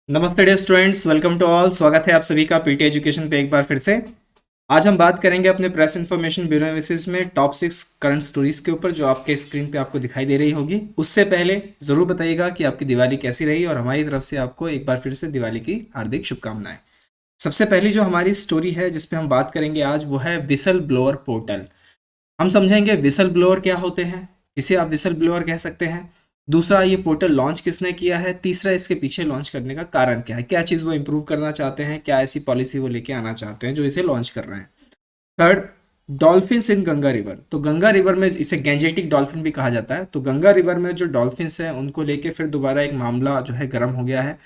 नमस्ते dear students, welcome to all. स्वागत है आप सभी का पीटी एजुकेशन पे एक बार फिर से। आज हम बात करेंगे अपने प्रेस इन्फॉर्मेशन ब्यूरो एनालिसिस में टॉप 6 करंट स्टोरीज के ऊपर, जो आपके स्क्रीन पे आपको दिखाई दे रही होगी। उससे पहले ज़रूर बताइएगा कि आपकी दिवाली कैसी रही, और हमारी तरफ से आपको एक बार फिर से दिवाली की हार्दिक शुभकामनाएं। सबसे पहली जो हमारी स्टोरी है जिसपे हम बात करेंगे आज, वो है विसल ब्लोअर पोर्टल। हम समझेंगे विसल ब्लोअर क्या होते हैं, इसे आप विसल ब्लोअर कह सकते हैं। दूसरा, ये पोर्टल लॉन्च किसने किया है। तीसरा, इसके पीछे लॉन्च करने का कारण क्या है, क्या चीज़ वो इम्प्रूव करना चाहते हैं, क्या ऐसी पॉलिसी वो लेके आना चाहते हैं जो इसे लॉन्च कर रहे हैं। थर्ड, डॉल्फिन्स इन गंगा रिवर। तो गंगा रिवर में इसे गैंजेटिक डॉल्फिन भी कहा जाता है। तो गंगा रिवर में जो डॉल्फिन्स हैं उनको लेके फिर दोबारा एक मामला जो है गर्म हो गया है।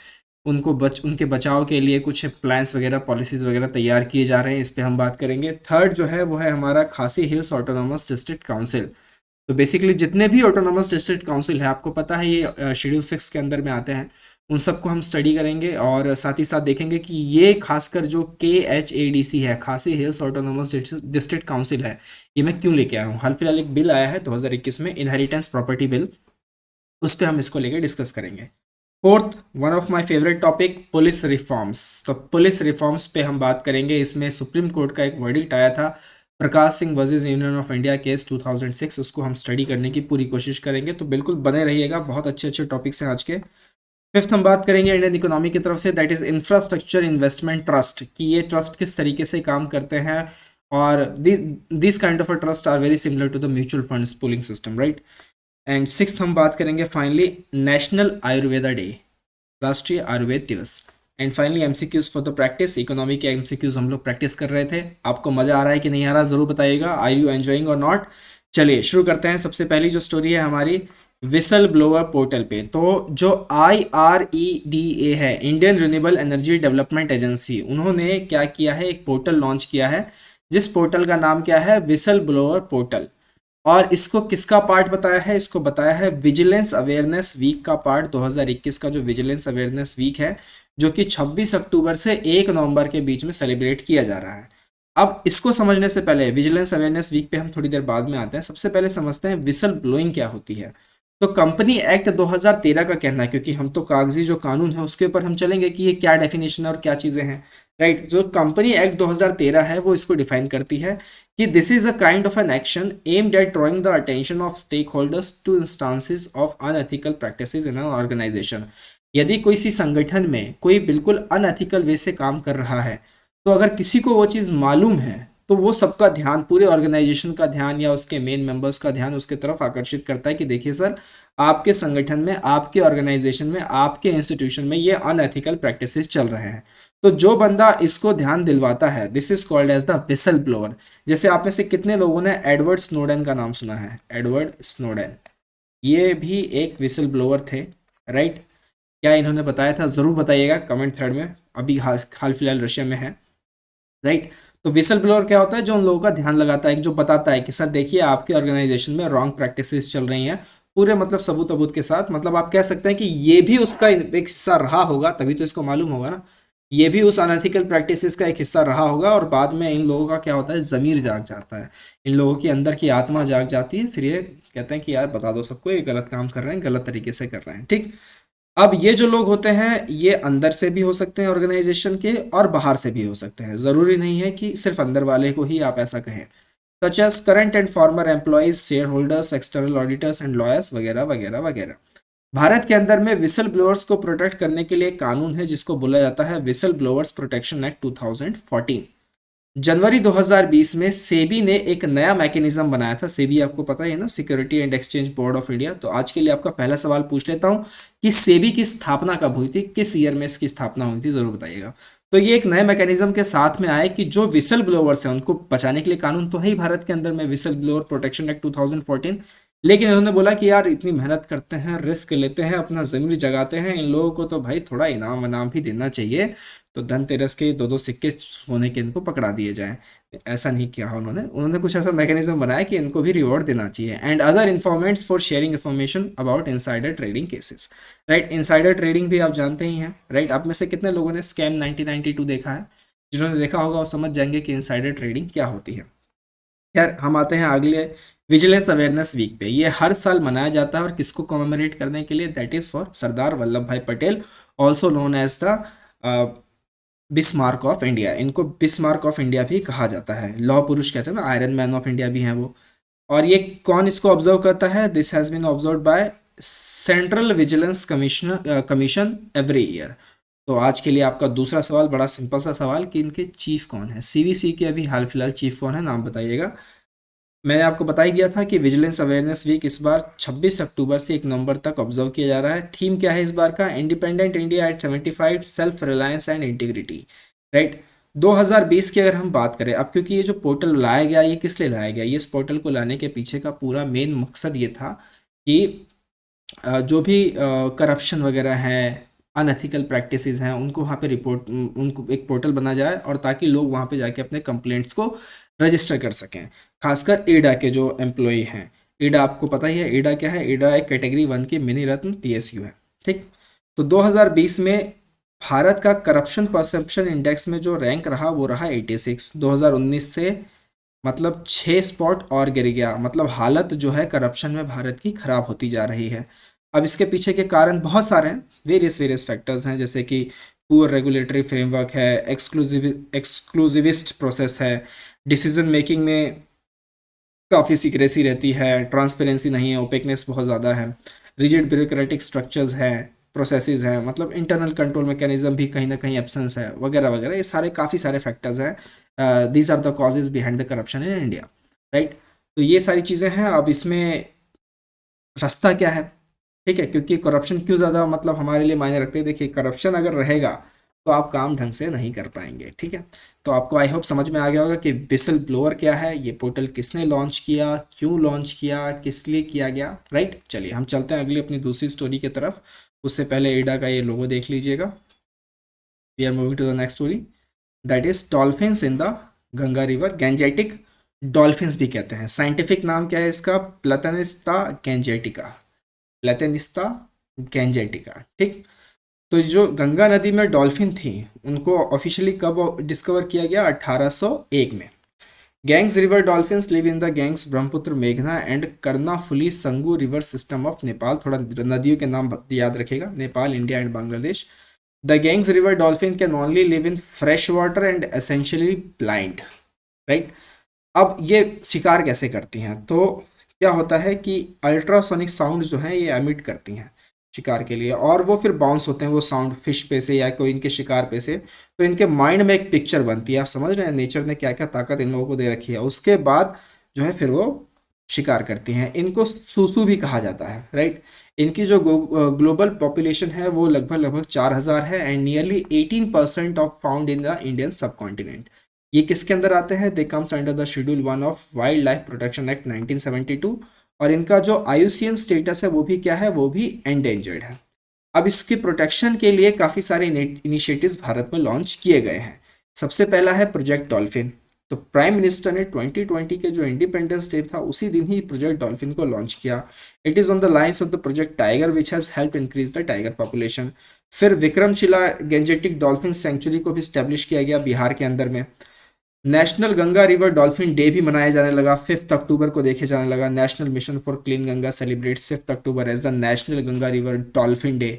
उनके बचाव के लिए कुछ प्लान्स वगैरह, पॉलिसीज वगैरह तैयार किए जा रहे हैं, इस पे हम बात करेंगे। थर्ड जो है वो है हमारा खासी हिल्स ऑटोनोमस डिस्ट्रिक्ट काउंसिल। तो बेसिकली जितने भी ऑटोनोमस डिस्ट्रिक्ट काउंसिल है, आपको पता है ये शेड्यूल 6 के अंदर में आते हैं, उन सबको हम स्टडी करेंगे। और साथ ही साथ देखेंगे कि ये खासकर जो KHADC है, खासी हिल्स ऑटोनोमस डिस्ट्रिक्ट काउंसिल है, ये मैं क्यों लेके आया हूँ। हाल फिलहाल एक बिल आया है 2021 में, इनहेरिटेंस प्रॉपर्टी बिल, उस पर हम इसको लेकर डिस्कस करेंगे। Fourth, one of my favourite topic, police reforms. तो पुलिस रिफॉर्म्स पे हम बात करेंगे। इसमें सुप्रीम कोर्ट का एक वर्डिक्ट आया था, Prakash Singh versus union of India case 2006, उसको हम स्टडी करने की पूरी कोशिश करेंगे। तो बिल्कुल बने रहिएगा, बहुत अच्छे अच्छे टॉपिक्स हैं आज के। फिफ्थ, हम बात करेंगे इंडियन इकोनॉमी की तरफ से, that is infrastructure investment trust, कि ये ट्रस्ट किस तरीके से काम करते हैं। और this kind of a trust are very similar to the mutual funds pooling system, right. And sixth, हम बात करेंगे फाइनली नेशनल आयुर्वेदा डे, राष्ट्रीय आयुर्वेद दिवस। And finally MCQs for the practice, economy के एमसीक्यूज हम लोग प्रैक्टिस कर रहे थे। आपको मजा आ रहा है कि नहीं आ रहा, जरूर बताइएगा। आर यू एंजॉइंग और नॉट। चलिए शुरू करते हैं। सबसे पहली जो स्टोरी है हमारी, विसल ब्लोअर पोर्टल पे। तो जो IREDA है, Indian renewable energy development agency, उन्होंने क्या किया है, एक पोर्टल लॉन्च किया है, जिस पोर्टल का नाम क्या है, विसल ब्लोअर पोर्टल। और इसको किसका पार्ट बताया है, इसको बताया है विजिलेंस अवेयरनेस वीक का पार्ट। 2021 का जो विजिलेंस अवेयरनेस वीक है, जो कि 26 अक्टूबर से 1 नवंबर के बीच में सेलिब्रेट किया जा रहा है। अब इसको समझने से पहले, विजिलेंस अवेयरनेस वीक पे हम थोड़ी देर बाद में आते हैं, सबसे पहले समझते हैं विसल ब्लोइंग क्या होती है। तो कंपनी एक्ट 2013 का कहना है, क्योंकि हम तो कागजी जो कानून है उसके ऊपर हम चलेंगे कि ये क्या डेफिनेशन है और क्या चीज़ें हैं, राइट। जो कंपनी एक्ट 2013 है वो इसको डिफाइन करती है कि this is a kind of an action aimed at drawing the attention of stake holders to instances of unethical practices in an organisation. यदि कोई सी संगठन में कोई बिल्कुल अनएथिकल वे से काम कर रहा है, तो अगर किसी को वो चीज़ मालूम है, तो वो सबका ध्यान, पूरे ऑर्गेनाइजेशन का ध्यान या उसके मेन मेंबर्स का ध्यान उसके तरफ आकर्षित करता है कि देखिए सर, आपके संगठन में, आपके ऑर्गेनाइजेशन में, आपके इंस्टीट्यूशन में ये अनएथिकल प्रैक्टिसेस चल रहे हैं। तो जो बंदा इसको ध्यान दिलवाता है, this is called as the whistle blower. जैसे आप में से कितने लोगों ने एडवर्ड स्नोडेन का नाम सुना है, एडवर्ड स्नोडेन, ये भी एक विसल ब्लोअर थे, राइट। क्या इन्होंने बताया था, जरूर बताइएगा कमेंट थ्रेड में। अभी हाल फिलहाल रशिया में है, राइट। तो विसल ब्लोअर क्या होता है, जो उन लोगों का ध्यान लगाता है, जो बताता है कि सर देखिए आपके ऑर्गेनाइजेशन में रॉन्ग प्रैक्टिसेस चल रही हैं, पूरे मतलब सबूत सबूत के साथ। मतलब आप कह सकते हैं कि ये भी उसका एक हिस्सा रहा होगा, तभी तो इसको मालूम होगा ना, ये भी उस अनएथिकल प्रैक्टिसेस का एक हिस्सा रहा होगा। और बाद में इन लोगों का क्या होता है, ज़मीर जाग जाता है, इन लोगों की अंदर की आत्मा जाग जाती है। फिर ये कहते हैं कि यार बता दो सबको, ये गलत काम कर रहे हैं, गलत तरीके से कर रहे हैं, ठीक। अब ये जो लोग होते हैं, ये अंदर से भी हो सकते हैं ऑर्गेनाइजेशन के, और बाहर से भी हो सकते हैं। ज़रूरी नहीं है कि सिर्फ अंदर वाले को ही आप ऐसा कहें। Such as current and former employees, share holders, external auditors and lawyers, वगैरह वगैरह वगैरह। भारत के अंदर में विसल ब्लोअर्स को प्रोटेक्ट करने के लिए एक कानून है, जिसको बोला जाता है विसल ब्लोअर्स प्रोटेक्शन एक्ट 2014। जनवरी 2020 में सेबी ने एक नया मैकेनिज्म बनाया था। सेबी आपको पता है ना, security and exchange board of India. तो आज के लिए आपका पहला सवाल पूछ लेता हूं कि सेबी की स्थापना कब हुई थी, किस ईयर में इसकी स्थापना हुई थी, जरूर बताइएगा। तो ये एक नए मैकेनिज्म के साथ में आए कि जो विसल ब्लोअर्स हैं उनको बचाने के लिए कानून तो है ही भारत के अंदर में, विसल ब्लोअर प्रोटेक्शन एक्ट 2014। लेकिन इन्होंने बोला कि यार इतनी मेहनत करते हैं, रिस्क लेते हैं, अपना जमीर जगाते हैं, इन लोगों को तो भाई थोड़ा इनाम वनाम भी देना चाहिए। तो धनतेरस के दो दो सिक्के सोने के इनको पकड़ा दिए जाए। ऐसा नहीं किया उन्होंने, उन्होंने कुछ ऐसा मैकेनिज्म बनाया कि इनको भी रिवॉर्ड देना चाहिए। And other informants for sharing information about insider trading cases, right. Insider trading भी आप जानते ही हैं, राइट। आप में से कितने लोगों ने स्कैम 1992 देखा है, जिन्होंने देखा होगा वो समझ जाएंगे कि इनसाइडर ट्रेडिंग क्या होती है। यार हम आते हैं अगले विजिलेंस अवेयरनेस वीक पे। ये हर साल मनाया जाता है, और किसको कमेमोरेट करने के लिए, that is for Sardar Vallabh Bhai Patel, also known as the Bismarck of India. इनको बिस्मार्क ऑफ इंडिया भी कहा जाता है। लौह पुरुष कहते हैं ना, आयरन मैन ऑफ इंडिया भी हैं वो। और ये कौन इसको ऑब्जर्व करता है? This has been observe by central vigilance commission every year. तो आज के लिए आपका दूसरा सवाल बड़ा सिंपल सा सवाल कि इनके चीफ कौन है, सीवीसी के अभी हाल फिलहाल चीफ कौन है, नाम बताइएगा। मैंने आपको बता ही दिया था कि विजिलेंस अवेयरनेस वीक इस बार 26 अक्टूबर से 1 नवंबर तक ऑब्जर्व किया जा रहा है। थीम क्या है इस बार का? Independent India at 75, self reliance and integrity, right. 2020 की अगर हम बात करें, अब क्योंकि ये जो पोर्टल लाया गया, ये किस लिए लाया गया? ये इस पोर्टल को लाने के पीछे का पूरा मेन मकसद ये था कि जो भी करप्शन वगैरह है, अनएथिकल प्रैक्टिसेस हैं, उनको वहाँ पे रिपोर्ट, उनको एक पोर्टल बना जाए और ताकि लोग वहाँ पे जाके अपने कंप्लेंट्स को रजिस्टर कर सकें। खासकर ईडा के जो एम्प्लॉई हैं, ईडा आपको पता ही है ईडा क्या है। ईडा एक कैटेगरी 1 की मिनी रत्न पीएसयू है, ठीक। तो 2020 में भारत का करप्शन परसेप्शन इंडेक्स में जो रैंक रहा वो रहा 86। 2019 से मतलब 6 स्पॉट और गिर गया। मतलब हालत जो है करप्शन में भारत की खराब होती जा रही है। अब इसके पीछे के कारण बहुत सारे हैं, वेरियस फैक्टर्स हैं, जैसे कि पुअर रेगुलेटरी फ्रेमवर्क है, एक्सक्लूसिविस्ट प्रोसेस है, डिसीजन मेकिंग में काफ़ी सीक्रेसी रहती है, ट्रांसपेरेंसी नहीं है, ओपेकनेस बहुत ज़्यादा है, रिजिड ब्यूरोक्रेटिक स्ट्रक्चर्स हैं, प्रोसेसेस हैं, मतलब इंटरनल कंट्रोल मैकेनिज्म भी कहीं ना कहीं एब्सेंस है, वगैरह वगैरह। ये सारे काफ़ी सारे फैक्टर्स हैं। These are the causes behind the corruption in India, right. तो ये सारी चीज़ें हैं। अब इसमें रास्ता क्या है, ठीक है, क्योंकि करप्शन क्यों ज़्यादा मतलब हमारे लिए मायने रखते हैं। देखिए, करप्शन अगर रहेगा तो आप काम ढंग से नहीं कर पाएंगे, ठीक है। तो आपको आई होप समझ में आ गया होगा कि विसल ब्लोअर क्या है, ये पोर्टल किसने लॉन्च किया, क्यों लॉन्च किया, किस लिए किया गया, राइट। चलिए हम चलते हैं अगली अपनी दूसरी स्टोरी की तरफ। उससे पहले ईडा का ये लोगो देख लीजिएगा। We are moving to the next story, that is dolphins in the Ganga river. Gangetic dolphins भी कहते हैं। साइंटिफिक नाम क्या है इसका? प्लैटेनिस्ता गैंजेटिका, प्लैटेनिस्ता गैंजेटिका, ठीक। तो जो गंगा नदी में डॉल्फिन थी, उनको ऑफिशियली कब डिस्कवर किया गया? 1801 में। Ganges river dolphins live in the Ganges Brahmaputra, मेघना and Karnaphuli Sangu river system of Nepal. थोड़ा नदियों के नाम याद रखेगा, Nepal, India and Bangladesh. The Ganges river dolphin can only live in fresh water and essentially blind, right. अब ये शिकार कैसे करती हैं? तो क्या होता है कि अल्ट्रासोनिक साउंड जो है ये एमिट करती हैं शिकार के लिए, और वो फिर बाउंस होते हैं वो साउंड फिश पे से या कोई इनके शिकार पे से। तो इनके माइंड में एक पिक्चर बनती है। आप समझ रहे हैं नेचर ने क्या क्या ताकत इन लोगों को दे रखी है। उसके बाद जो है फिर वो शिकार करती हैं। इनको सूसू भी कहा जाता है, राइट। इनकी जो ग्लोबल पॉपुलेशन है वो लगभग 4000 है and nearly 18% of found in the Indian सब कॉन्टिनेंट। ये किसके अंदर आते हैं? They comes under the schedule 1 of wild life protection act 1972। और इनका जो आईयूसीएन स्टेटस है वो भी क्या है? वो भी एंडेंजर्ड है। अब इसकी प्रोटेक्शन के लिए काफ़ी सारे इनिशिएटिव्स भारत में लॉन्च किए गए हैं। सबसे पहला है प्रोजेक्ट डॉल्फिन। तो प्राइम मिनिस्टर ने 2020 के जो इंडिपेंडेंस डे था उसी दिन ही प्रोजेक्ट डॉल्फिन को लॉन्च किया। It is on the lines of the project tiger which has help increase the tiger population. फिर विक्रमशिला गैंजेटिक डॉल्फिन सेंचुरी को भी स्टैब्लिश किया गया बिहार के अंदर में। National Ganga river dolphin day भी मनाया जाने लगा, 5 अक्टूबर को देखे जाने लगा। National mission for clean Ganga celebrates 5 October as the national Ganga river dolphin day,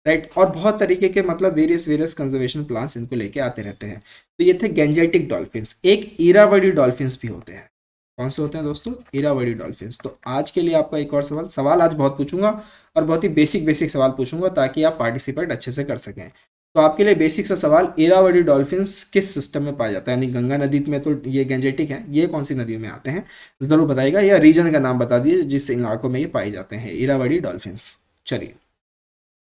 right. और बहुत तरीके के मतलब वेरियस कंजर्वेशन प्लान्स इनको लेके आते रहते हैं। तो ये थे गैंजेटिक डॉल्फिन्स। एक इरावदी डॉल्फिन्स भी होते हैं। कौन से होते हैं दोस्तों? इरावदी डॉल्फिन्स। तो आज के लिए आपका एक और सवाल आज बहुत पूछूंगा और बहुत ही बेसिक सवाल पूछूंगा ताकि आप पार्टिसिपेट अच्छे से कर सकें। तो आपके लिए बेसिक सा सवाल, इरावदी डॉल्फिन्स किस सिस्टम में पाया जाता है? यानी गंगा नदी में तो ये गैंजेटिक है, ये कौन सी नदियों में आते हैं जरूर बताइएगा, या रीजन का नाम बता दीजिए जिस इलाकों में ये पाए जाते हैं इरावदी डॉल्फिन्स। चलिए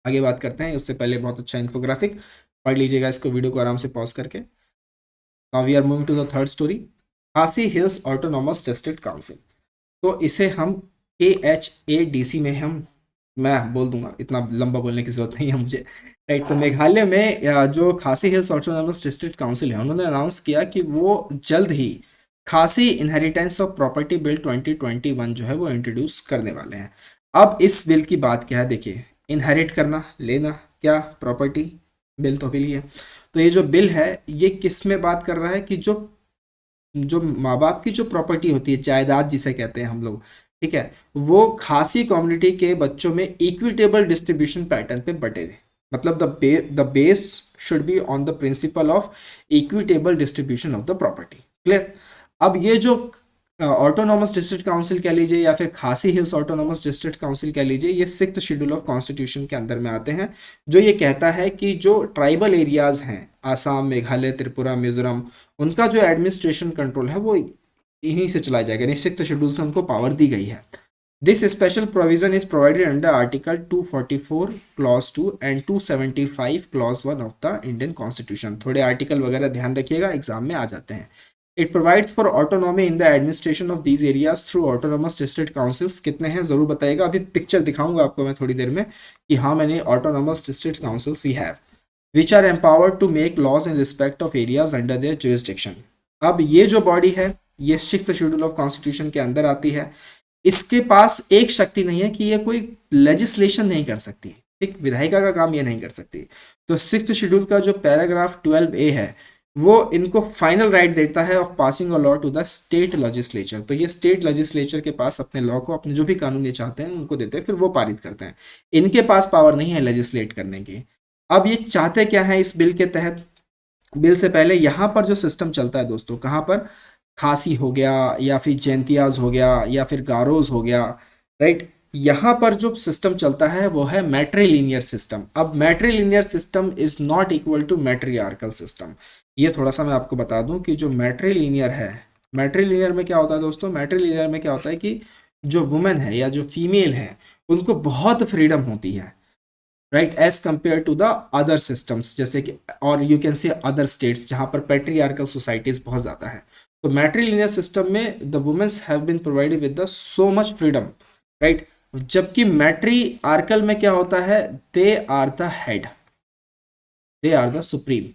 आगे बात करते हैं। उससे पहले बहुत अच्छा इन्फोग्राफिक पढ़ लीजिएगा इसको, वीडियो को आराम से पॉज करके। Now we are moving to the third story, Khasi hills autonomous district council. तो इसे हम KHADC में मैं बोल दूंगा, इतना लंबा बोलने की जरूरत नहीं है मुझे, राइट। तो मेघालय में जो खासी हिल्स ऑटोनॉमस डिस्ट्रिक्ट काउंसिल है, उन्होंने अनाउंस किया कि वो जल्द ही खासी इनहेरिटेंस ऑफ प्रॉपर्टी बिल 2021 जो है वो इंट्रोड्यूस करने वाले हैं। अब इस बिल की बात क्या है? देखिए, इनहेरिट करना, लेना, क्या प्रॉपर्टी बिल तो बिल ही है। तो ये जो बिल है ये किस में बात कर रहा है कि जो जो माँ बाप की जो प्रॉपर्टी होती है, जायदाद जिसे कहते हैं हम लोग, ठीक है, वो खासी कम्युनिटी के बच्चों में इक्विटेबल डिस्ट्रीब्यूशन पैटर्न पे मतलब the base should be on the principle of equitable distribution of the property. Clear. अब ये जो ऑटोनॉमस डिस्ट्रिक्ट काउंसिल कह लीजिए या फिर खासी हिल्स ऑटोनॉमस डिस्ट्रिक्ट काउंसिल कह लीजिए, ये 6th शेड्यूल ऑफ कॉन्स्टिट्यूशन के अंदर में आते हैं, जो ये कहता है कि जो ट्राइबल एरियाज हैं आसाम, मेघालय, त्रिपुरा, मिजोरम, उनका जो एडमिनिस्ट्रेशन कंट्रोल है वो यहीं से चला जाएगा, यानी 6th शेड्यूल से उनको पावर दी गई है। This special provision is provided under article 244 clause 2 and 275 clause 1 of the Indian constitution. थोड़े आर्टिकल वगैरह ध्यान रखिएगा, एग्जाम में आ जाते हैं। It provides for autonomy in the administration of these areas through autonomous district councils. कितने हैं जरूर बताइएगा, अभी पिक्चर दिखाऊंगा आपको मैं थोड़ी देर में कि हाँ मैंने autonomous district councils we have which are empowered to make laws in respect of areas under their jurisdiction. अब ये जो बॉडी है ये 6th शेड्यूल ऑफ कॉन्स्टिट्यूशन के अंदर आती है। इसके पास एक शक्ति नहीं है कि ये कोई लेजिस्लेशन नहीं कर सकती, ठीक, विधायिका का काम ये नहीं कर सकती। तो 6th शेड्यूल का जो पैराग्राफ 12A है वो इनको फाइनल राइट देता है of passing a law to the state legislature. तो ये स्टेट लेजिस्लेचर के पास अपने लॉ को, अपने जो भी कानून ये चाहते हैं उनको देते हैं, फिर वो पारित करते हैं। इनके पास पावर नहीं है लेजिस्लेट करने की। अब ये चाहते क्या है इस बिल के तहत? बिल से पहले यहाँ पर जो सिस्टम चलता है दोस्तों, कहाँ पर, खासी हो गया या फिर जैंतियाज हो गया या फिर गारोज हो गया, राइट, यहाँ पर जो सिस्टम चलता है वो है मैट्रिलिनियर सिस्टम। अब matrilineal system is not equal to matriarchal system. ये थोड़ा सा मैं आपको बता दूं कि जो मैट्रिलिनियर है, मैट्रिलिनियर में क्या होता है दोस्तों, मैट्रिलिनियर में क्या होता है कि जो वुमेन है या जो फीमेल है उनको बहुत फ्रीडम होती है, right, as compare to the other systems, जैसे कि और you can say other states जहाँ पर पैट्रियार्कल सोसाइटीज बहुत ज़्यादा है। तो मैट्रिलिनियर सिस्टम में the womens have been provided with the so much freedom, right. जबकि मैट्रियार्कल में क्या होता है, they are the head, they are the supreme,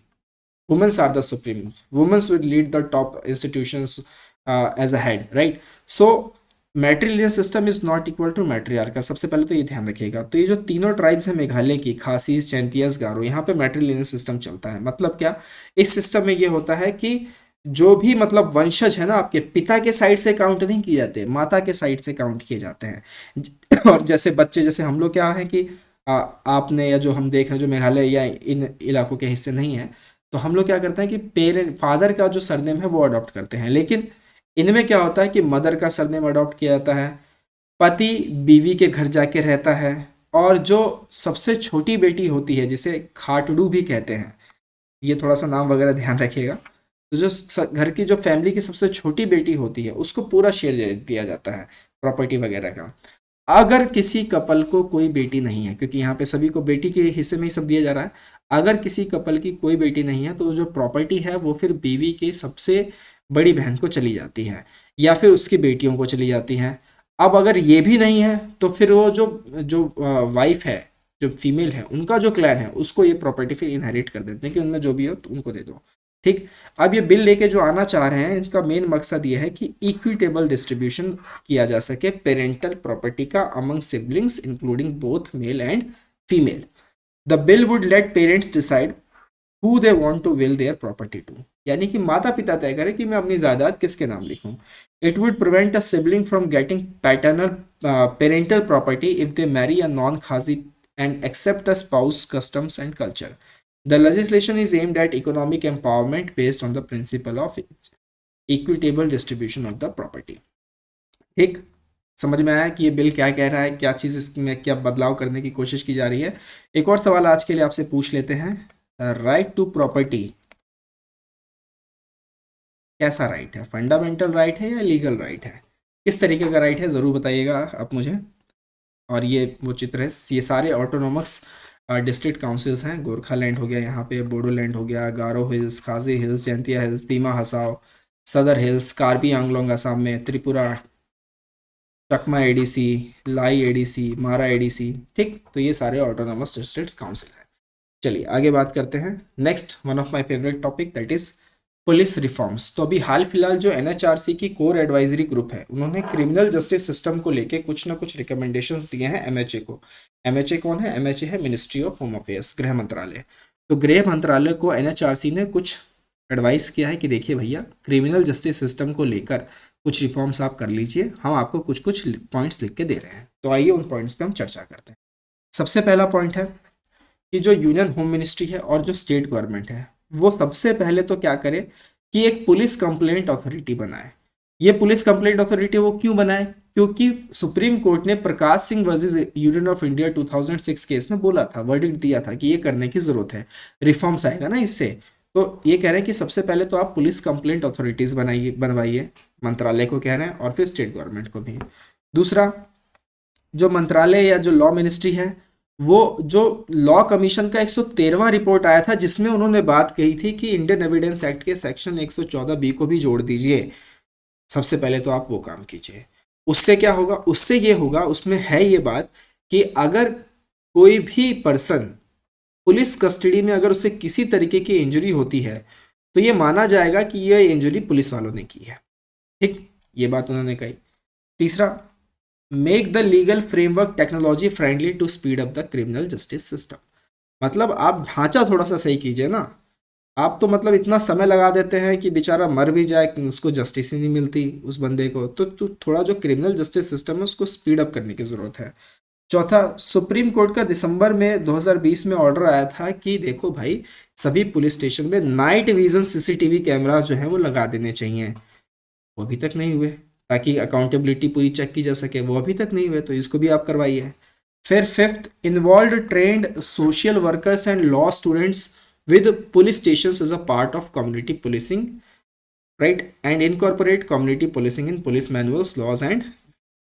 womens are the supreme, womens will lead the top institutions as a head, right. So मैट्रिलिनियर system is not equal to matriarchal, सबसे पहले तो ये ध्यान रखिएगा। तो ये जो तीनों ट्राइब्स हैं मेघालय की, खासी, चैंतियास, गारो, यहाँ पे मैट्रिलिनियर सिस्टम चलता है। मतलब क्या, इस सिस्टम में ये होता है कि जो भी मतलब वंशज है ना आपके, पिता के साइड से काउंट नहीं किए जाते, माता के साइड से काउंट किए जाते हैं। और जैसे बच्चे, जैसे हम लोग क्या है कि आपने या जो हम देख रहे हैं जो मेघालय या इन इलाकों के हिस्से नहीं है, तो हम लोग क्या करते हैं कि पेरेंट, फादर का जो सरनेम है वो अडॉप्ट करते हैं। लेकिन इनमें क्या होता है कि मदर का सरनेम अडॉप्ट किया जाता है, पति बीवी के घर जाके रहता है, और जो सबसे छोटी बेटी होती है जिसे खाटड़ू भी कहते हैं, ये थोड़ा सा नाम वगैरह ध्यान रखिएगा। तो जो घर की जो फैमिली की सबसे छोटी बेटी होती है उसको पूरा शेयर दिया जाता है प्रॉपर्टी वगैरह का। अगर किसी कपल को कोई बेटी नहीं है, क्योंकि यहाँ पे सभी को बेटी के हिस्से में ही सब दिया जा रहा है, अगर किसी कपल की कोई बेटी नहीं है तो जो प्रॉपर्टी है वो फिर बीवी की सबसे बड़ी बहन को चली जाती है या फिर उसकी बेटियों को चली जाती है। अब अगर ये भी नहीं है तो फिर वो जो जो वाइफ है, जो फीमेल है, उनका जो क्लैन है उसको ये प्रॉपर्टी फिर इनहेरिट कर देते हैं कि उनमें जो भी हो तो उनको दे दो, ठीक। अब ये बिल लेके जो आना चाह रहे हैं, इनका मेन मकसद ये है कि इक्विटेबल डिस्ट्रीब्यूशन किया जा सके पेरेंटल प्रॉपर्टी का among siblings including both male and female. The bill would let parents decide who they want to will their property to, यानी कि माता पिता तय करें कि मैं अपनी जायदाद किसके नाम लिखूं। It would prevent a sibling from getting paternal parental property if they marry a non Khasi and accept the spouse customs and culture. The legislation is aimed at economic empowerment based on the principle of equitable distribution of the property। ठीक, समझ में आया कि ये bill क्या कह रहा है, क्या चीज़ इसमें क्या बदलाव करने की कोशिश की जा रही है। एक और सवाल आज के लिए आपसे पूछ लेते हैं, राइट टू प्रॉपर्टी कैसा राइट है, फंडामेंटल राइट है या लीगल राइट है, किस तरीके का राइट है, ज़रूर बताइएगा आप मुझे। और ये वो चित्र है, ये सारे ऑटोनोमस डिस्ट्रिक्ट काउंसिल्स हैं। गोरखालैंड हो गया, यहाँ पे बोडोलैंड हो गया, गारो हिल्स, खासी हिल्स, जैंतिया हिल्स, दीमा हसाओ, सदर हिल्स, कार्बी आंगलोंग असम में, त्रिपुरा, चकमा एडीसी, लाई एडीसी, मारा एडीसी, ठीक। तो ये सारे ऑटोनोमस डिस्ट्रिक्ट काउंसिल हैं। चलिए आगे बात करते हैं। Next one of my favourite topic that is police reforms. तो अभी हाल फिलहाल जो एनएचआरसी की कोर एडवाइजरी ग्रुप है, उन्होंने क्रिमिनल जस्टिस सिस्टम को लेके कुछ ना कुछ रिकमेंडेशंस दिए हैं एमएचए को। एमएचए कौन है? एमएचए है मिनिस्ट्री ऑफ होम अफेयर्स, गृह मंत्रालय। तो गृह मंत्रालय को एनएचआरसी ने कुछ एडवाइस किया है कि देखिए भैया, क्रिमिनल जस्टिस सिस्टम को लेकर कुछ रिफॉर्म्स आप कर लीजिए, हम आपको कुछ कुछ पॉइंट्स लिख के दे रहे हैं। तो आइए उन पॉइंट्स पे हम चर्चा करते हैं। सबसे पहला पॉइंट है कि जो यूनियन होम मिनिस्ट्री है और जो स्टेट गवर्नमेंट है वो सबसे पहले तो क्या करे कि एक पुलिस कंप्लेंट अथॉरिटी बनाए। ये पुलिस कंप्लेंट अथॉरिटी वो क्यों बनाए? क्योंकि सुप्रीम कोर्ट ने Prakash Singh versus union of India 2006 case में बोला था, वर्डिक्ट दिया था कि ये करने की जरूरत है, रिफॉर्म्स आएगा ना इससे। तो ये कह रहे हैं कि सबसे पहले तो आप पुलिस कंप्लेंट अथॉरिटीज बनाइए, बनवाइए, मंत्रालय को कह रहे हैं और फिर स्टेट गवर्नमेंट को भी। दूसरा, जो मंत्रालय या जो लॉ मिनिस्ट्री है, वो जो लॉ कमीशन का 113वां रिपोर्ट आया था जिसमें उन्होंने बात कही थी कि इंडियन एविडेंस एक्ट के सेक्शन 114 बी को भी जोड़ दीजिए, सबसे पहले तो आप वो काम कीजिए। उससे क्या होगा? उससे ये होगा, उसमें है ये बात कि अगर कोई भी पर्सन पुलिस कस्टडी में अगर उसे किसी तरीके की इंजरी होती है तो ये माना जाएगा कि यह इंजरी पुलिस वालों ने की है। ठीक, ये बात उन्होंने कही। तीसरा, make the legal framework technology friendly to speed up the criminal justice system. मतलब आप ढांचा थोड़ा सा सही कीजिए ना। आप तो मतलब इतना समय लगा देते हैं कि बेचारा मर भी जाए कि उसको जस्टिस ही नहीं मिलती उस बंदे को, तो थोड़ा जो क्रिमिनल जस्टिस सिस्टम है उसको स्पीड अप करने की जरूरत है। चौथा, सुप्रीम कोर्ट का दिसंबर में 2020 में ऑर्डर आया था कि देखो भाई, सभी पुलिस स्टेशन में नाइट विजन सीसीटीवी कैमरा जो है वो लगा देने चाहिए। वो अभी तक नहीं हुए, ताकि अकाउंटेबिलिटी पूरी चेक की जा सके, वो अभी तक नहीं हुए, तो इसको भी आप करवाइए। फिर fifth, involve trend social workers and law students with police stations as a part of community policing, right, and incorporate community policing in police manuals, laws and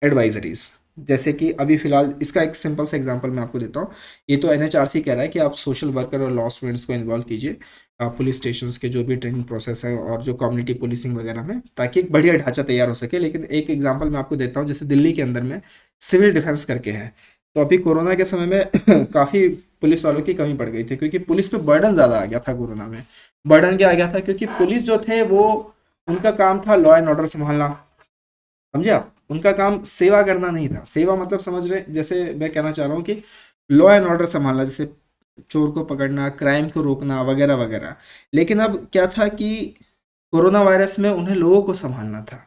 advisories। जैसे कि अभी फिलहाल इसका एक सिंपल सा एग्जांपल मैं आपको देता हूँ। ये तो एनएचआरसी कह रहा है कि आप सोशल वर्कर और लॉ स्टूडेंट्स को इन्वॉल्व कीजिए पुलिस स्टेशंस के जो भी ट्रेनिंग प्रोसेस है और जो कम्युनिटी पुलिसिंग वगैरह में, ताकि एक बढ़िया ढांचा तैयार हो सके। लेकिन एक एग्जांपल मैं आपको देता हूँ, जैसे दिल्ली के अंदर में सिविल डिफेंस करके है, तो अभी कोरोना के समय में काफ़ी पुलिस वालों की कमी पड़ गई थी क्योंकि पुलिस पे बर्डन ज़्यादा आ गया था कोरोना में। बर्डन क्या आ गया था? क्योंकि पुलिस जो थे वो, उनका काम था लॉ एंड ऑर्डर संभालना, समझे आप? उनका काम सेवा करना नहीं था। सेवा मतलब समझ रहे, जैसे मैं कहना चाह रहा हूँ कि लॉ एंड ऑर्डर संभालना, जैसे चोर को पकड़ना, क्राइम को रोकना वगैरह वगैरह। लेकिन अब क्या था कि कोरोना वायरस में उन्हें लोगों को संभालना था,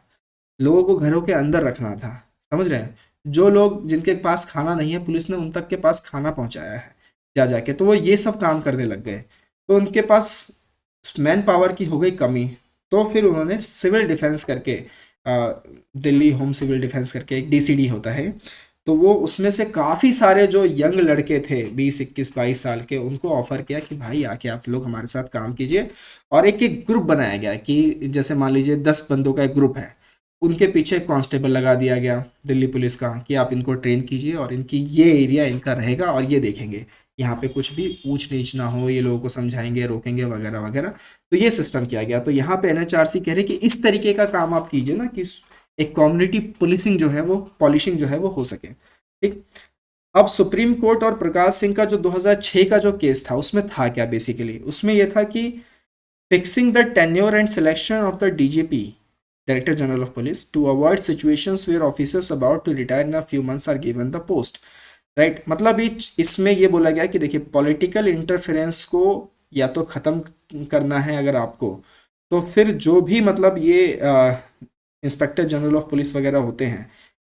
लोगों को घरों के अंदर रखना था, समझ रहे हैं? जो लोग जिनके पास खाना नहीं है, पुलिस ने उन तक के पास खाना पहुंचाया है जा जाके, तो वो ये सब काम करने लग गए, तो उनके पास मैन पावर की हो गई कमी। तो फिर उन्होंने सिविल डिफेंस करके, दिल्ली होम सिविल डिफेंस करके एक डीसीडी होता है, तो वो उसमें से काफ़ी सारे जो यंग लड़के थे 20, 21, 22 साल के, उनको ऑफर किया कि भाई आके आप लोग हमारे साथ काम कीजिए। और एक एक ग्रुप बनाया गया कि जैसे मान लीजिए 10 बंदों का एक ग्रुप है, उनके पीछे कांस्टेबल लगा दिया गया दिल्ली पुलिस का कि आप इनको ट्रेन कीजिए और इनकी ये एरिया इनका रहेगा और ये देखेंगे यहाँ पे कुछ भी ऊंच नीच ना हो, ये लोगों को समझाएंगे, रोकेंगे वगैरह वगैरह। तो ये सिस्टम किया गया। तो यहाँ पे एनएचआरसी कह रहे कि इस तरीके का काम आप कीजिए ना कि एक कम्युनिटी पुलिसिंग जो है वो, पॉलिशिंग जो है वो हो सके। ठीक, अब सुप्रीम कोर्ट और प्रकाश सिंह का जो 2006 का जो केस था, उसमें था क्या बेसिकली? उसमें यह था कि fixing the tenure and selection of the DGP, Director General of Police, to avoid situations where officers about to retire in a few months are given the post, right? मतलब इसमें ये बोला गया कि देखिए, पॉलिटिकल इंटरफेरेंस को या तो ख़त्म करना है अगर आपको, तो फिर जो भी मतलब ये इंस्पेक्टर जनरल ऑफ पुलिस वगैरह होते हैं,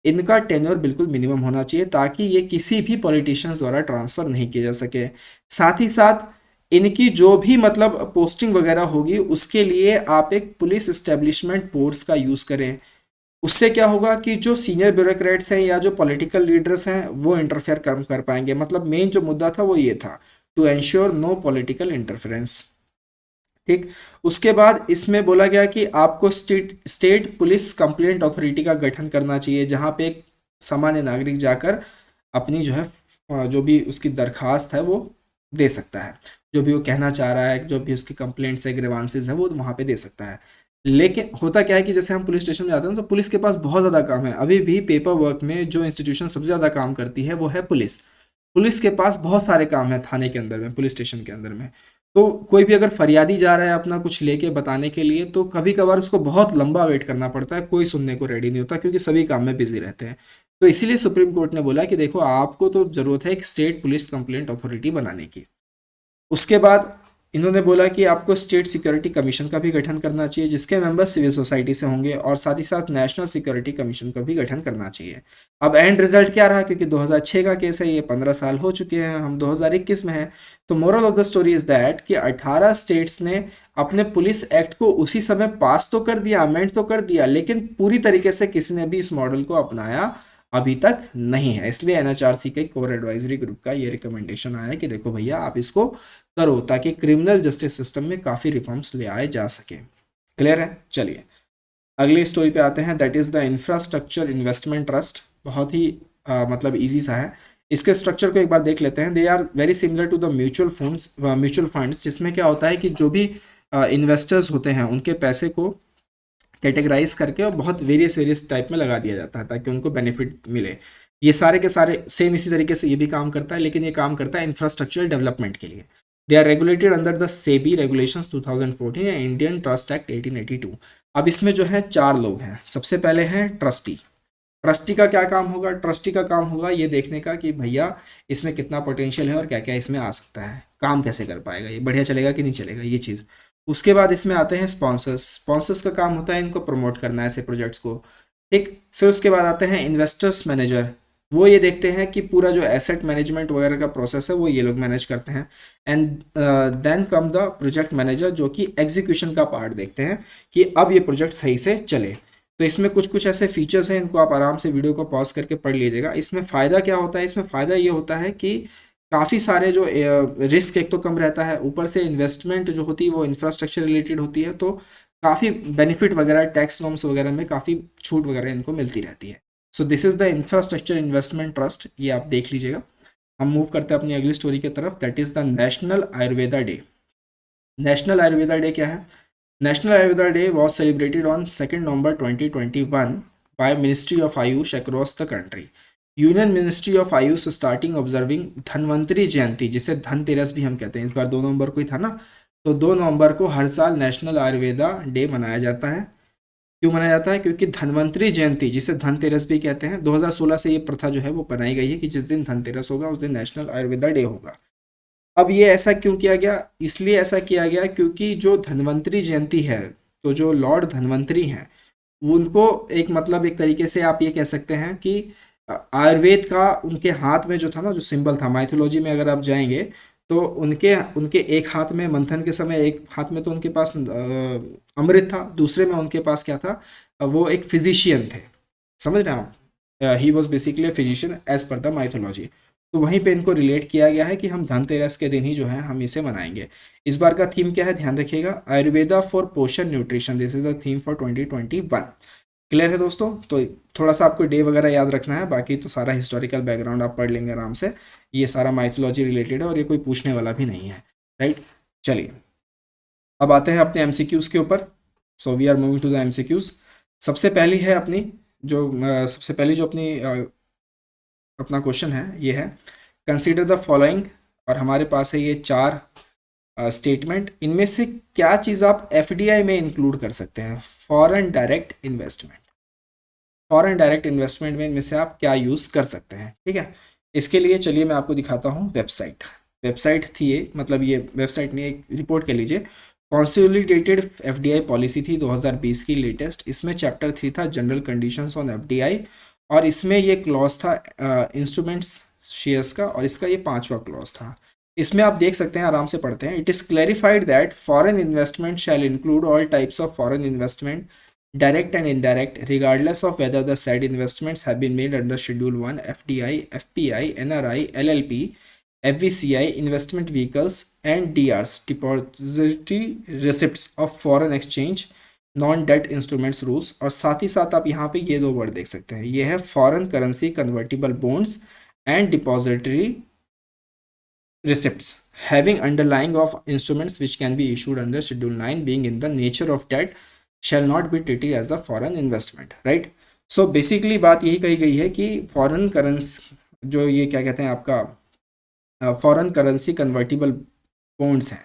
इनका टेन्योर बिल्कुल मिनिमम होना चाहिए ताकि ये किसी भी पॉलिटिशियंस द्वारा ट्रांसफ़र नहीं किया जा सके। साथ ही साथ इनकी जो भी मतलब पोस्टिंग वगैरह होगी, उसके लिए आप एक पुलिस एस्टेब्लिशमेंट बोर्ड्स का यूज़ करें। उससे क्या होगा कि जो सीनियर ब्यूरोक्रेट्स हैं या जो पॉलिटिकल लीडर्स हैं वो इंटरफेयर कम कर पाएंगे। मतलब मेन जो मुद्दा था वो ये था, to ensure no political interference. ठीक, उसके बाद इसमें बोला गया कि आपको स्टेट पुलिस कंप्लेंट अथॉरिटी का गठन करना चाहिए, जहाँ पे एक सामान्य नागरिक जाकर अपनी जो है जो भी उसकी दरखास्त है वो दे सकता है, जो भी वो कहना चाह रहा है, जो भी उसकी कंप्लेंट्स है, ग्रीवांसेस है, वो वहाँ पे दे सकता है। लेकिन होता क्या है कि जैसे हम पुलिस स्टेशन में जाते हैं तो पुलिस के पास बहुत ज़्यादा काम है। अभी भी पेपर वर्क में जो इंस्टीट्यूशन सबसे ज़्यादा काम करती है वो है पुलिस। पुलिस के पास बहुत सारे काम है थाने के अंदर में, पुलिस स्टेशन के अंदर में। तो कोई भी अगर फरियादी जा रहा है अपना कुछ लेके बताने के लिए, तो कभी कभार उसको बहुत लंबा वेट करना पड़ता है, कोई सुनने को रेडी नहीं होता क्योंकि सभी काम में बिजी रहते हैं। तो इसीलिए सुप्रीम कोर्ट ने बोला कि देखो, आपको तो ज़रूरत है एक स्टेट पुलिस कंप्लेंट अथॉरिटी बनाने की। उसके बाद इन्होंने बोला कि आपको स्टेट सिक्योरिटी कमीशन का भी गठन करना चाहिए, जिसके मेंबर सिविल सोसाइटी से होंगे, और साथ ही साथ नेशनल सिक्योरिटी कमीशन का भी गठन करना चाहिए। अब एंड रिजल्ट क्या रहा, क्योंकि 2006 का केस है, ये 15 साल हो चुके हैं, हम 2021 में हैं। तो moral of the story is that कि 18 स्टेट्स ने अपने पुलिस एक्ट को उसी समय पास तो कर दिया, अमेंड तो कर दिया, लेकिन पूरी तरीके से किसी ने भी इस मॉडल को अपनाया अभी तक नहीं है। इसलिए एनएचआरसी के कोर एडवाइजरी ग्रुप का ये रिकमेंडेशन आया कि देखो भैया आप इसको करो, ताकि क्रिमिनल जस्टिस सिस्टम में काफ़ी रिफॉर्म्स ले आए जा सके। क्लियर है? चलिए अगली स्टोरी पे आते हैं, that is the infrastructure investment trust. बहुत ही मतलब इजी सा है। इसके स्ट्रक्चर को एक बार देख लेते हैं। They are very similar to the mutual funds, जिसमें क्या होता है कि जो भी इन्वेस्टर्स होते हैं उनके पैसे को कैटेगराइज करके और बहुत वेरियस टाइप में लगा दिया जाता है ताकि उनको बेनिफिट मिले। ये सारे के सारे सेम इसी तरीके से ये भी काम करता है, लेकिन ये काम करता है इंफ्रास्ट्रक्चरल डेवलपमेंट के लिए। They are regulated under the SEBI regulations 2014 and Indian trust act 1882। अब इसमें जो है 4 लोग हैं। सबसे पहले हैं ट्रस्टी। ट्रस्टी का क्या काम होगा? ट्रस्टी का काम होगा ये देखने का कि भैया इसमें कितना पोटेंशियल है और क्या क्या इसमें आ सकता है, काम कैसे कर पाएगा, ये बढ़िया चलेगा कि नहीं चलेगा, ये चीज़। उसके बाद इसमें आते हैं स्पॉन्सर्स। स्पॉन्सर्स का काम होता है इनको प्रमोट करना है ऐसे प्रोजेक्ट्स को, ठीक। फिर उसके बाद आते हैं इन्वेस्टर्स मैनेजर। वो ये देखते हैं कि पूरा जो एसेट मैनेजमेंट वगैरह का प्रोसेस है वो ये लोग मैनेज करते हैं। And then come the project manager, जो कि एग्जीक्यूशन का पार्ट देखते हैं कि अब ये प्रोजेक्ट सही से चले। तो इसमें कुछ कुछ ऐसे फीचर्स हैं, इनको आप आराम से वीडियो को पॉज करके पढ़ लीजिएगा। इसमें फ़ायदा क्या होता है? इसमें फ़ायदा ये होता है कि काफ़ी सारे जो रिस्क एक तो कम रहता है, ऊपर से इन्वेस्टमेंट जो होती है वो इंफ्रास्ट्रक्चर रिलेटेड होती है, तो काफ़ी बेनिफिट वगैरह, टैक्स नॉर्म्स वगैरह में काफ़ी छूट वगैरह इनको मिलती रहती है। So this is the infrastructure investment trust, ये आप देख लीजिएगा। हम मूव करते हैं अपनी अगली स्टोरी की तरफ, that is the national Ayurveda day. National Ayurveda day क्या है? National Ayurveda day was celebrated on 2 November 2021 by Ministry of Ayush across the country. Union ministry of Ayush starting observing Dhanvantari Jayanti, जिसे धनतेरस भी हम कहते हैं, इस बार 2 नवंबर को ही था ना, तो 2 नवंबर को हर साल नेशनल आयुर्वेदा डे मनाया जाता है। क्यों मनाया जाता है? क्योंकि धन्वंतरी जयंती, जिसे धनतेरस भी कहते हैं, 2016 से ये प्रथा जो है वो बनाई गई है कि जिस दिन धनतेरस होगा उस दिन नेशनल आयुर्वेदा डे होगा। अब ये ऐसा क्यों किया गया? इसलिए ऐसा किया गया क्योंकि जो धन्वंतरी जयंती है, तो जो लॉर्ड धन्वंतरी हैं उनको एक मतलब एक तरीके से आप ये कह सकते हैं कि आयुर्वेद का उनके हाथ में जो था ना, जो सिंबल था, माइथोलॉजी में अगर आप जाएंगे तो उनके उनके एक हाथ में मंथन के समय, एक हाथ में तो उनके पास अमृत था, दूसरे में उनके पास क्या था, वो एक फिजिशियन थे। समझ रहे हैं आप? He was basically physician as per the mythology. तो वहीं पे इनको रिलेट किया गया है कि हम धनतेरस के दिन ही जो है हम इसे मनाएंगे। इस बार का थीम क्या है? ध्यान रखिएगा, आयुर्वेदा फॉर पोषण nutrition, this is the theme for 2021। Clear है दोस्तों? तो थोड़ा सा आपको डे वगैरह याद रखना है, बाकी तो सारा हिस्टोरिकल बैकग्राउंड आप पढ़ लेंगे आराम से। ये सारा माइथोलॉजी रिलेटेड है और ये कोई पूछने वाला भी नहीं है, राइट। चलिए अब आते हैं अपने एमसीक्यूज़ के ऊपर। So we are moving to the MCQs. सबसे पहली है अपनी जो सबसे पहली जो अपनी अपना क्वेश्चन है ये है, कंसीडर द फॉलोइंग, और हमारे पास है ये 4 स्टेटमेंट। इनमें से क्या चीज़ आप एफडीआई में इंक्लूड कर सकते हैं? Foreign direct investment. Foreign direct investment में इनमें से आप क्या यूज़ कर सकते हैं? ठीक है, इसके लिए चलिए मैं आपको दिखाता हूँ वेबसाइट। वेबसाइट थी ये, मतलब ये वेबसाइट नहीं, एक रिपोर्ट कह लीजिए। कॉन्सोलिडेटेड एफडीआई पॉलिसी थी 2020 की लेटेस्ट। इसमें चैप्टर 3 था जनरल कंडीशंस ऑन एफडीआई, और इसमें ये क्लॉज था इंस्ट्रूमेंट्स शेयर्स का, और इसका ये 5वां क्लॉज था। इसमें आप देख सकते हैं, आराम से पढ़ते हैं। It is clarified that foreign investment shall include all types of foreign investment, direct and indirect, regardless of whether the said investments have been made under Schedule 1, FDI, FPI, NRI, LLP, FVCI, investment vehicles, and DRs, depository receipts of foreign exchange, non-debt instruments rules। और साथ ही साथ आप यहाँ पे ये 2 word देख सकते हैं, ये है foreign currency convertible bonds and depository receipts having underlying of instruments which can be issued under Schedule 9 being in the nature of debt shall not be treated as a foreign investment, right। so basically बात यही कही गई है कि foreign currency जो ये क्या कहते हैं आपका फॉरेन करेंसी कन्वर्टिबल बॉन्ड्स हैं,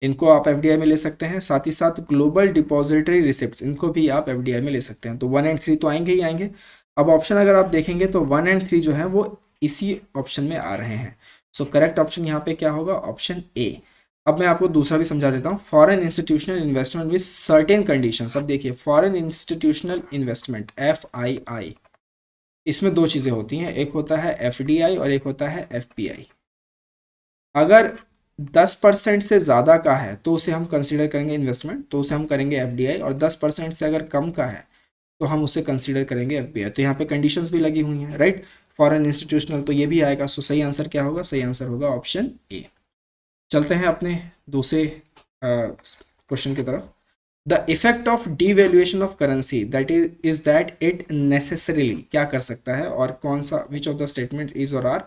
इनको आप एफडीआई में ले सकते हैं। साथ ही साथ ग्लोबल डिपॉजिटरी रिसिप्ट्स, इनको भी आप एफडीआई में ले सकते हैं। तो 1 और 3 तो आएंगे ही आएंगे। अब ऑप्शन अगर आप देखेंगे तो 1 और 3 जो है वो इसी ऑप्शन में आ रहे हैं। सो करेक्ट ऑप्शन यहाँ पे क्या होगा? Option A. अब मैं आपको दूसरा भी समझा देता हूँ, foreign institutional investment with certain conditions. अब देखिए फॉरेन इंस्टीट्यूशनल इन्वेस्टमेंट FII, इसमें दो चीज़ें होती हैं, एक होता है FDI और एक होता है FPI। अगर 10% से ज़्यादा का है तो उसे हम कंसीडर करेंगे इन्वेस्टमेंट, तो उसे हम करेंगे FDI, और 10% से अगर कम का है तो हम उसे कंसीडर करेंगे FPI। तो यहाँ पे कंडीशंस भी लगी हुई हैं, राइट। फॉरेन इंस्टीट्यूशनल तो ये भी आएगा। सो सही आंसर क्या होगा? सही आंसर होगा ऑप्शन ए। चलते हैं अपने दूसरे क्वेश्चन की तरफ। The effect of devaluation of currency that is that it necessarily क्या कर सकता है, और कौन सा which of the statement is और आर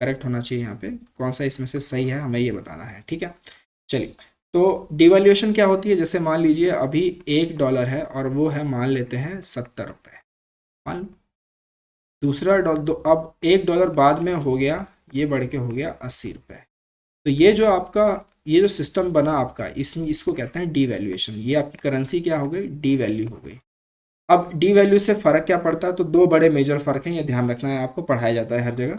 करेक्ट होना चाहिए, यहाँ पे कौन सा इसमें से सही है हमें ये बताना है, ठीक है। चलिए, तो डिवैल्यूएशन क्या होती है? जैसे मान लीजिए अभी $1 है और वो है, मान लेते हैं 70 रुपये, मान दूसरा अब $1 बाद में हो गया, ये बढ़ के हो गया 80 रुपये। तो ये जो आपका ये जो सिस्टम बना आपका, इसमें इसको कहते हैं डीवैल्यूएशन। ये आपकी करेंसी क्या हो गई? डीवैल्यू हो गई। अब डीवैल्यू से फ़र्क क्या पड़ता है? तो दो बड़े मेजर फ़र्क हैं, ये ध्यान रखना है, आपको पढ़ाया जाता है हर जगह।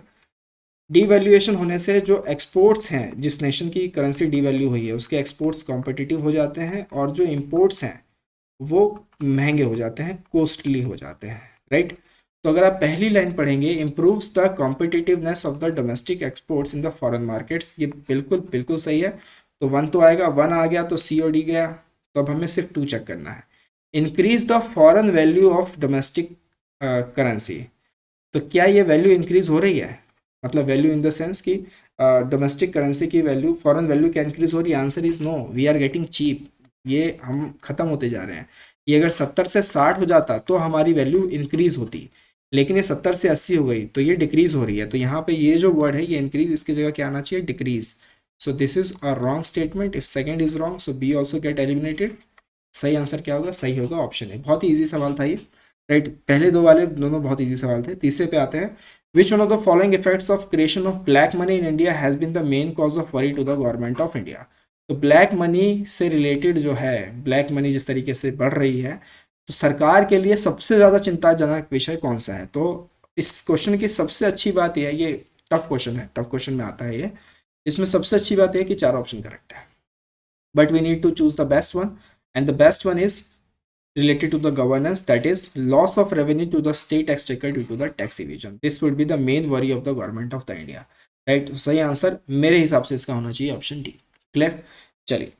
डीवैल्यूएशन होने से जो एक्सपोर्ट्स हैं, जिस नेशन की करेंसी डीवैल्यू हुई है उसके एक्सपोर्ट्स कॉम्पिटिटिव हो जाते हैं, और जो इम्पोर्ट्स हैं वो महंगे हो जाते हैं, कॉस्टली हो जाते हैं, राइट। तो अगर आप पहली लाइन पढ़ेंगे, improves the competitiveness of the domestic exports in the foreign markets, ये बिल्कुल बिल्कुल सही है। तो 1 तो आएगा, 1 आ गया तो C और D गया, तो अब हमें सिर्फ 2 चेक करना है। Increase the foreign value of domestic currency, तो क्या ये वैल्यू इंक्रीज हो रही है? मतलब वैल्यू इन द सेंस कि डोमेस्टिक करेंसी की वैल्यू, फॉरेन वैल्यू क्या इंक्रीज हो रही है? Answer is no, we are getting cheap, ये हम ख़त्म होते जा रहे हैं। ये अगर 70 से 60 हो जाता तो हमारी वैल्यू इंक्रीज होती, लेकिन ये 70 से 80 हो गई तो ये डिक्रीज हो रही है। तो यहाँ पे ये जो वर्ड है ये इंक्रीज, इसकी जगह क्या आना चाहिए? Decrease. So this is a wrong statement. If second is wrong so B also get eliminated. सही आंसर क्या होगा? सही होगा ऑप्शन ए। बहुत ही ईजी सवाल था ये, राइट। पहले दो वाले दोनों बहुत ईजी सवाल थे। तीसरे पे आते हैं। Which one of the following effects of creation of black money in India has been the main cause of worry to the government of India. तो ब्लैक मनी से रिलेटेड जो है, ब्लैक मनी जिस तरीके से बढ़ रही है, तो सरकार के लिए सबसे ज़्यादा चिंताजनक विषय कौन सा है? तो इस क्वेश्चन की सबसे अच्छी बात यह है, ये टफ क्वेश्चन है, टफ क्वेश्चन में आता है ये। इसमें सबसे अच्छी बात यह है कि 4 ऑप्शन करेक्ट है, but we need to choose the best one, and the best one is related to the governance, that is loss of revenue to the state exchequer due to the tax evasion. This would be the main worry of the government of the India, right? सही answer मेरे हिसाब से इसका होना चाहिए option D. Clear? चलिए,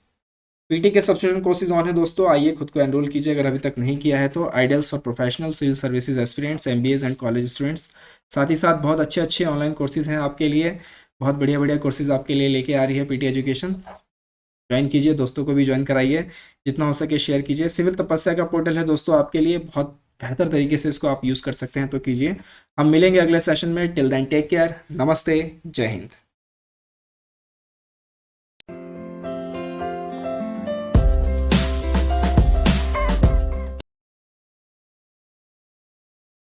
PT के subscription courses on है दोस्तों, आइए खुद को एनरोल कीजिए अगर अभी तक नहीं किया है तो। Ideals for professional, civil services aspirants, MBAs and college students, साथ ही साथ बहुत अच्छे अच्छे ऑनलाइन कोर्सेज हैं आपके लिए, बहुत बढ़िया बढ़िया कोर्सेज आपके लिए लेके आ रही है पीटी एजुकेशन। ज्वाइन कीजिए, दोस्तों को भी ज्वाइन कराइए, जितना हो सके शेयर कीजिए। सिविल तपस्या का पोर्टल है दोस्तों आपके लिए, बहुत बेहतर तरीके से इसको आप यूज़ कर सकते हैं, तो कीजिए। हम मिलेंगे अगले सेशन में। टिल देन टेक केयर, नमस्ते, जय हिंद।